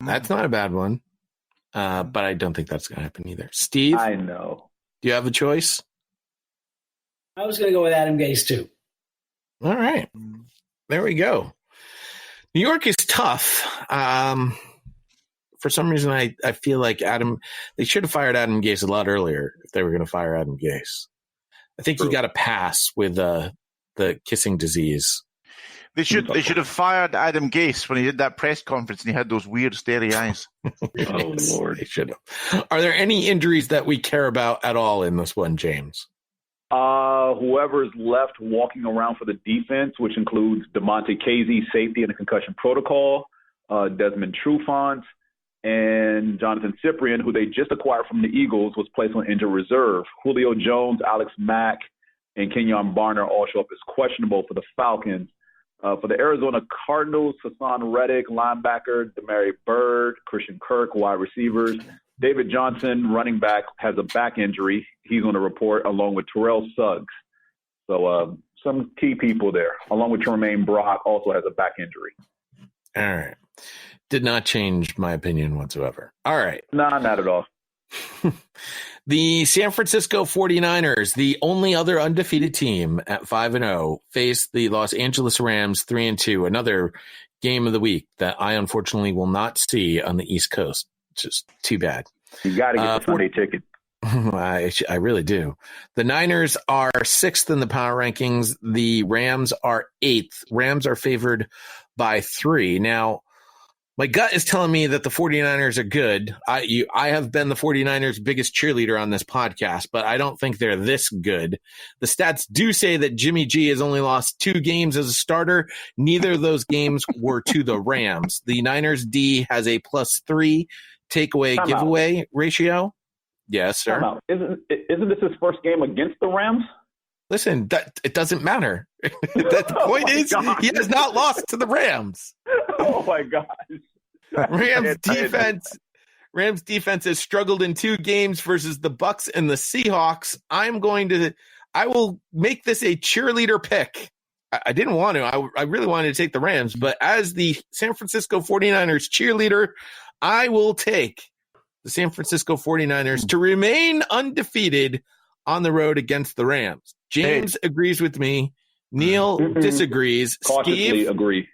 That's not a bad one. But I don't think that's going to happen either. Steve? I know. Do you have a choice? I was going to go with Adam Gase, too. All right. There we go. New York is tough. For some reason, I feel like they should have fired Adam Gase a lot earlier if they were going to fire Adam Gase. I think he got a pass with the kissing disease. They should have fired Adam Gase when he did that press conference and he had those weird starry eyes. Oh, Lord. They should have. Are there any injuries that we care about at all in this one, James? Whoever's left walking around for the defense, which includes DeMonte Casey, safety in the concussion protocol, Desmond Trufant, and Jonathan Cyprien, who they just acquired from the Eagles, was placed on injured reserve. Julio Jones, Alex Mack, and Kenyon Barner all show up as questionable for the Falcons. For the Arizona Cardinals, Hassan Reddick, linebacker, Demary Byrd, Christian Kirk, wide receivers. David Johnson, running back, has a back injury. He's on the report, along with Terrell Suggs. So some key people there, along with Tremaine Brock, also has a back injury. All right. Did not change my opinion whatsoever. All right. Nah, not at all. The San Francisco 49ers, the only other undefeated team at 5-0, faced the Los Angeles Rams 3-2, another game of the week that I unfortunately will not see on the East Coast. Just too bad. You got to get the Sunday ticket. I really do. The Niners are 6th in the power rankings. The Rams are 8th. Rams are favored by 3. Now, my gut is telling me that the 49ers are good. I have been the 49ers' biggest cheerleader on this podcast, but I don't think they're this good. The stats do say that Jimmy G has only lost 2 games as a starter. Neither of those games were to the Rams. The Niners D has a +3 takeaway giveaway ratio. Yes, sir. Isn't this his first game against the Rams? Listen, it doesn't matter. The point is, he has not lost to the Rams. Oh my gosh! Rams defense has struggled in 2 games versus the Bucs and the Seahawks. I will make this a cheerleader pick. I didn't want to. I really wanted to take the Rams, but as the San Francisco 49ers cheerleader, I will take the San Francisco 49ers to remain undefeated on the road against the Rams. James agrees with me. Neil disagrees. Cautiously Steve? agree.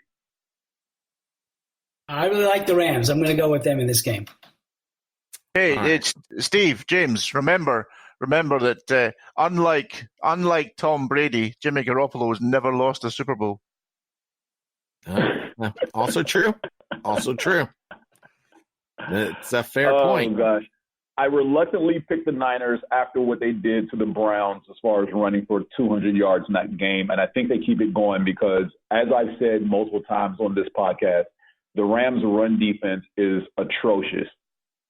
I really like the Rams. I'm going to go with them in this game. Hey, it's Steve, James. Remember that unlike Tom Brady, Jimmy Garoppolo has never lost a Super Bowl. Also true. It's a fair point. Oh, gosh. I reluctantly picked the Niners after what they did to the Browns as far as running for 200 yards in that game. And I think they keep it going because, as I've said multiple times on this podcast, the Rams' run defense is atrocious.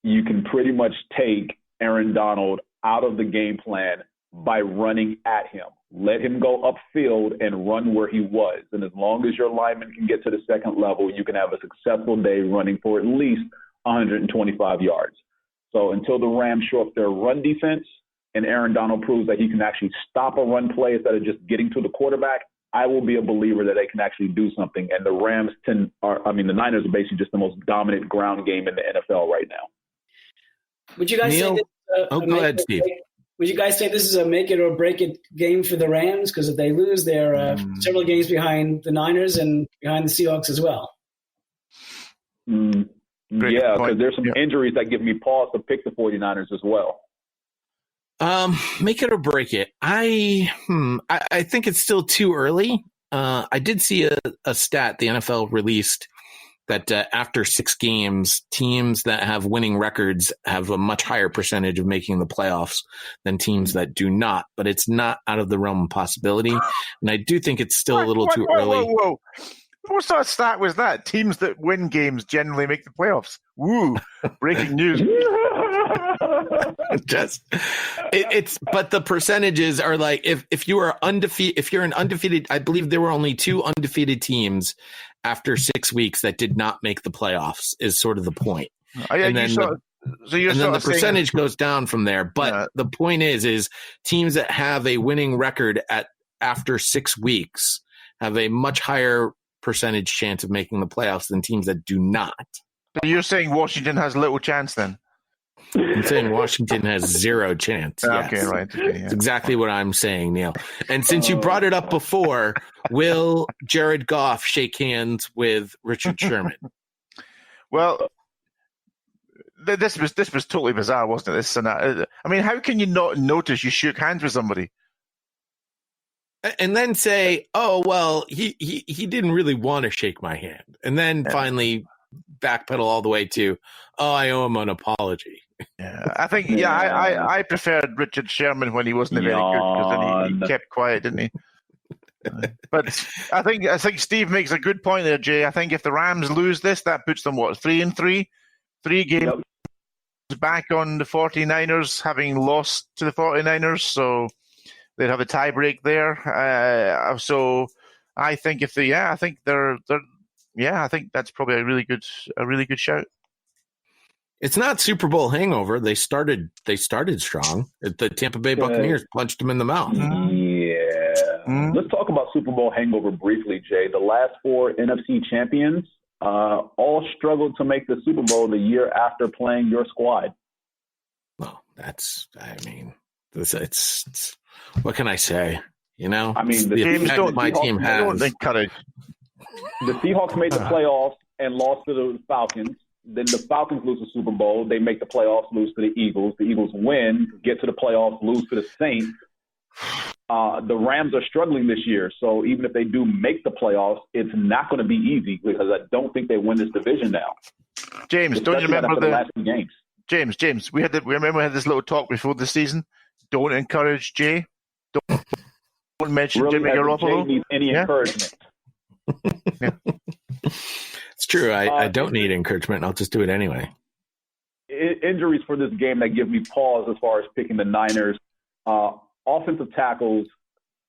You can pretty much take Aaron Donald out of the game plan by running at him. Let him go upfield and run where he was. And as long as your lineman can get to the second level, you can have a successful day running for at least 125 yards. So until the Rams show up their run defense and Aaron Donald proves that he can actually stop a run play instead of just getting to the quarterback, I will be a believer that they can actually do something. And the Niners are basically just the most dominant ground game in the NFL right now. Would you guys say this? Go ahead, Steve. Would you guys say this is a make it or break it game for the Rams? Because if they lose, they're several games behind the Niners and behind the Seahawks as well. Yeah, because there's some injuries that give me pause to pick the 49ers as well. Make it or break it. I think it's still too early. I did see a stat the NFL released that after 6 games, teams that have winning records have a much higher percentage of making the playoffs than teams that do not. But it's not out of the realm of possibility. And I do think it's still a little too early. Whoa. What sort of stat was that? Teams that win games generally make the playoffs. Woo! Breaking news. But the percentages are like if you are undefeated, if you're an undefeated, I believe there were only 2 undefeated teams after 6 weeks that did not make the playoffs. Is sort of the point. And then the percentage goes down from there. But the point is teams that have a winning record after 6 weeks have a much higher percentage chance of making the playoffs than teams that do not. So you're saying Washington has little chance then? I'm saying Washington has zero chance. Yes. Okay, right. Okay, yeah. That's exactly what I'm saying, Neil. And since you brought it up before, will Jared Goff shake hands with Richard Sherman? Well, this was totally bizarre, wasn't it? This scenario. I mean, how can you not notice you shook hands with somebody? And then say, "Oh, well, he didn't really want to shake my hand," and then finally backpedal all the way to, "Oh, I owe him an apology." Yeah, I think. Yeah, I preferred Richard Sherman when he wasn't very good because then he kept quiet, didn't he? But I think Steve makes a good point there, Jay. I think if the Rams lose this, that puts them 3-3, 3 games back on the 49ers, having lost to the 49ers, so they'd have a tie break there. So I think I think that's probably a really good shout. It's not Super Bowl hangover. They started strong. The Tampa Bay Buccaneers punched them in the mouth. Yeah. Let's talk about Super Bowl hangover briefly, Jay. The last 4 NFC champions all struggled to make the Super Bowl the year after playing your squad. Well, it's what can I say? You know, I mean, the effect that my team has. The Seahawks made the playoffs and lost to the Falcons. Then the Falcons lose the Super Bowl. They make the playoffs, lose to the Eagles. The Eagles win, get to the playoffs, lose to the Saints. The Rams are struggling this year. So even if they do make the playoffs, it's not going to be easy because I don't think they win this division now. James, don't you remember the last 2 games? James, we remember we had this little talk before the season. Don't encourage Jay. Don't mention really, Jimmy Garoppolo. Jay needs any encouragement. Yeah. It's true. I don't need encouragement. I'll just do it anyway. Injuries for this game that give me pause as far as picking the Niners. Offensive tackles,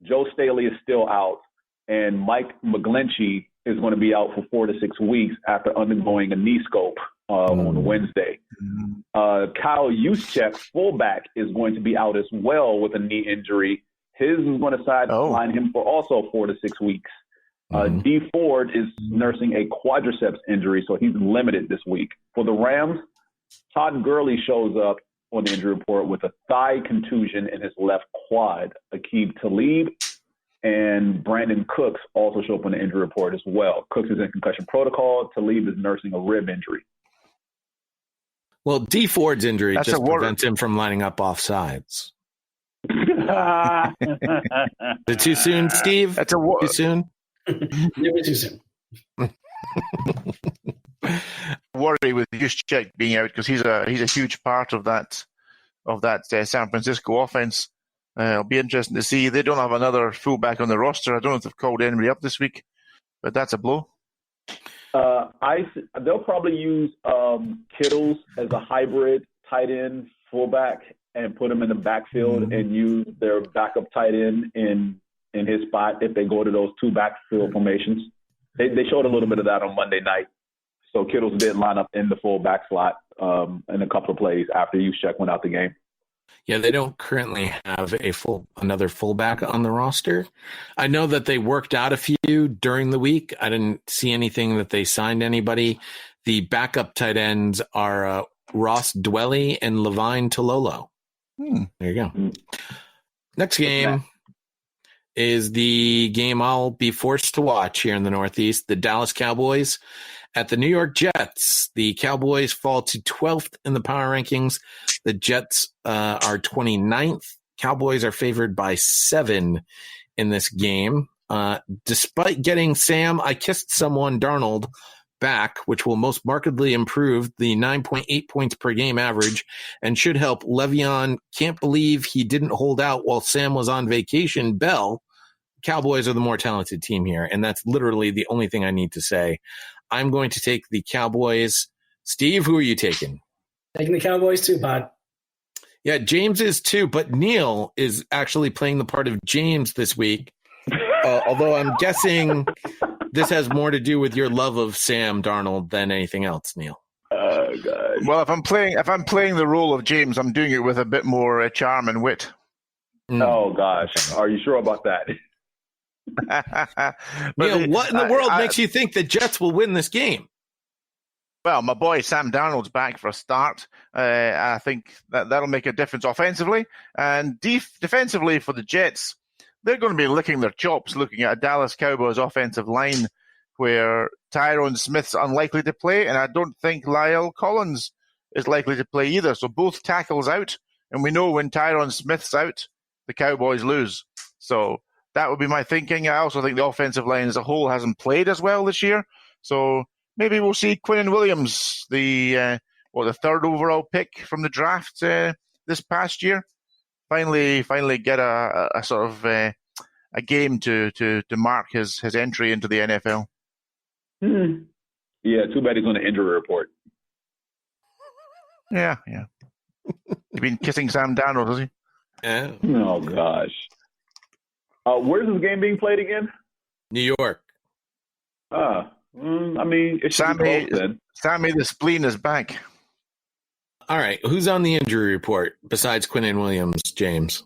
Joe Staley is still out, and Mike McGlinchey is going to be out for 4 to 6 weeks after undergoing a knee scope on Wednesday. Kyle Juszczyk, fullback, is going to be out as well with a knee injury. His is going to sideline him for also 4 to 6 weeks. D. Ford is nursing a quadriceps injury, so he's limited this week. For the Rams, Todd Gurley shows up on the injury report with a thigh contusion in his left quad. Aqib Talib and Brandon Cooks also show up on the injury report as well. Cooks is in concussion protocol. Talib is nursing a rib injury. Well, D. Ford's injury just prevents him from lining up off sides. Is it too soon, Steve? Too soon? Never too soon. Worry with Juszczyk being out because he's a huge part of that San Francisco offense. It'll be interesting to see. They don't have another fullback on the roster. I don't know if they've called anybody up this week, but that's a blow. They'll probably use Kittles as a hybrid tight end fullback and put him in the backfield and use their backup tight end in his spot if they go to those 2 backfield formations. They showed a little bit of that on Monday night. So Kittles did line up in the fullback slot in a couple of plays after Juszczyk went out the game. Yeah, they don't currently have another fullback on the roster. I know that they worked out a few during the week. I didn't see anything that they signed anybody. The backup tight ends are Ross Dwelly and Levine Tololo. There you go. Next game is the game I'll be forced to watch here in the Northeast. The Dallas Cowboys at the New York Jets. The Cowboys fall to 12th in the power rankings. The Jets are 29th. Cowboys are favored by 7 in this game. Despite getting Sam I Kissed Someone Darnold back, which will most markedly improve the 9.8 points per game average and should help Le'Veon can't believe he didn't hold out while Sam was on vacation Bell, Cowboys are the more talented team here, and that's literally the only thing I need to say. I'm going to take the Cowboys. Steve, who are you taking? Taking the Cowboys too, Pod. Yeah, James is too, but Neil is actually playing the part of James this week. Although I'm guessing this has more to do with your love of Sam Darnold than anything else, Neil. God. Well, if I'm playing the role of James, I'm doing it with a bit more charm and wit. Oh gosh, are you sure about that? Neil, what in the world makes you think the Jets will win this game? Well, my boy Sam Darnold's back for a start. I think that'll make a difference offensively. And defensively for the Jets, they're going to be licking their chops looking at a Dallas Cowboys offensive line where Tyrone Smith's unlikely to play, and I don't think La'el Collins is likely to play either. So both tackles out, and we know when Tyrone Smith's out, the Cowboys lose. So that would be my thinking. I also think the offensive line as a whole hasn't played as well this year. So maybe we'll see Quinnen Williams, the third overall pick from the draft this past year, finally get a sort of a game to mark his entry into the NFL. Yeah, too bad he's on the injury report. Yeah. You've been kissing Sam Darnold, has he? Yeah. Oh, gosh. Where's this game being played again? New York. I mean, it's Sammy the spleen is back. All right. Who's on the injury report besides Quinnen Williams, James?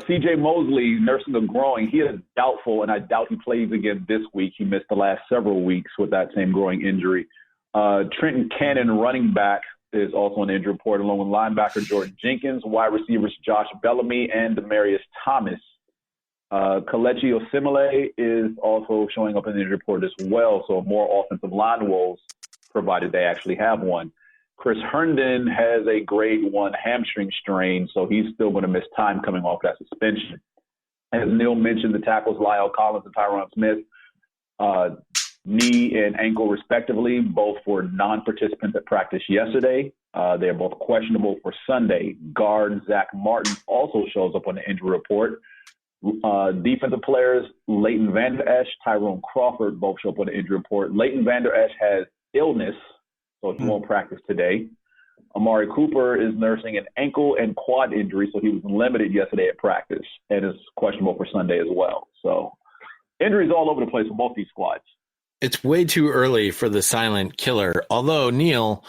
C.J. Mosley nursing a groin. He is doubtful, and I doubt he plays again this week. He missed the last several weeks with that same groin injury. Trenton Cannon, running back, is also on the injury report, along with linebacker Jordan Jenkins, wide receivers Josh Bellamy, and Demaryius Thomas. Kelechi Osemele is also showing up in the injury report as well, so more offensive line woes, provided they actually have one. Chris Herndon has a grade 1 hamstring strain, so he's still going to miss time coming off that suspension. As Neil mentioned, the tackles La'el Collins and Tyron Smith, knee and ankle respectively, both were non-participants at practice yesterday. They are both questionable for Sunday. Guard Zach Martin also shows up on the injury report. Defensive players Leighton Vander Esch, Tyrone Crawford both show up on the injury report. Leighton Vander Esch has illness, so he won't practice today. Amari Cooper is nursing an ankle and quad injury, so he was limited yesterday at practice and is questionable for Sunday as well. So injuries all over the place for both these squads. It's way too early for the silent killer. Although, Neil,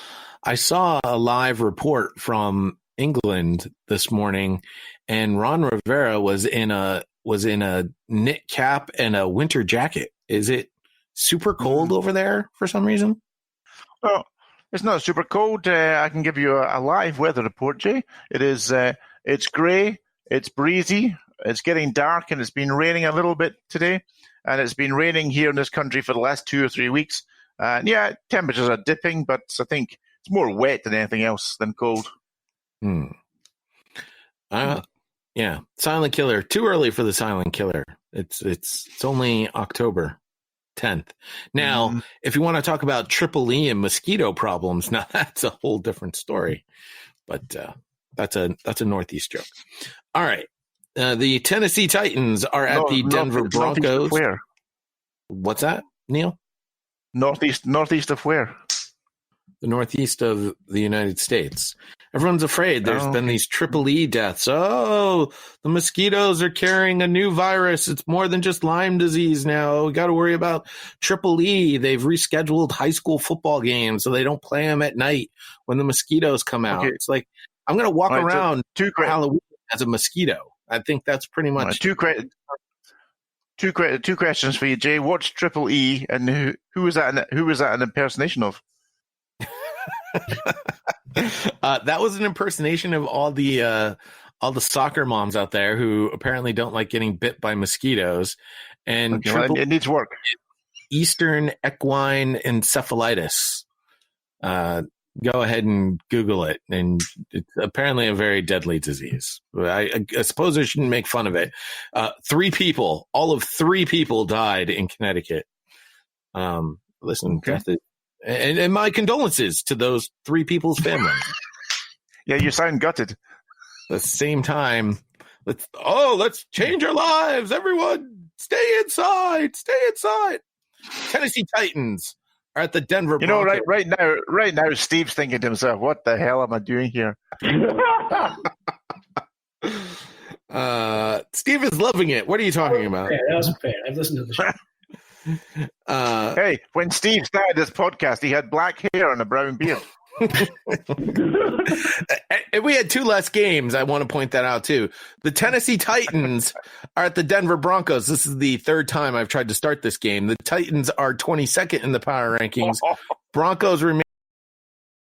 I saw a live report from England this morning, and Ron Rivera was in a knit cap and a winter jacket. Is it super cold over there for some reason? Well, it's not super cold. I can give you a live weather report, Jay. It is. It's grey. It's breezy. It's getting dark, and it's been raining a little bit today. And it's been raining here in this country for the last 2 or 3 weeks. Yeah, temperatures are dipping, but I think it's more wet than anything else than cold. Yeah, silent killer. Too early for the silent killer. It's only October 10th. Now, if you want to talk about Triple E and mosquito problems, now that's a whole different story. But that's a Northeast joke. All right. The Tennessee Titans are at the Denver Broncos. Where? What's that, Neil? Northeast of where? The northeast of the United States. Everyone's afraid. There's been these Triple E deaths. Oh, the mosquitoes are carrying a new virus. It's more than just Lyme disease now. We got to worry about Triple E. They've rescheduled high school football games so they don't play them at night when the mosquitoes come out. Okay. It's like, I'm going to walk around Halloween as a mosquito. I think that's pretty much two questions for you, Jay. What's Triple E, and who was that an impersonation of? That was an impersonation of all the soccer moms out there who apparently don't like getting bit by mosquitoes. And it needs work. Eastern equine encephalitis. Go ahead and Google it, and it's apparently a very deadly disease. I suppose I shouldn't make fun of it. All of three people died in Connecticut. Listen, death is, and my condolences to those 3 people's families. Yeah, you sound gutted. At the same time, let's change our lives. Everyone, stay inside. Stay inside. Tennessee Titans are at the Denver Broncos. Right now, Steve's thinking to himself, "What the hell am I doing here?" Steve is loving it. What are you talking about? Yeah, that was fair. I've listened to the show. Hey, when Steve started this podcast, he had black hair and a brown beard. And we had 2 less games. I want to point that out too. The Tennessee Titans are at the Denver Broncos. This is the 3rd time I've tried to start this game. The Titans are 22nd in the power rankings. Broncos remain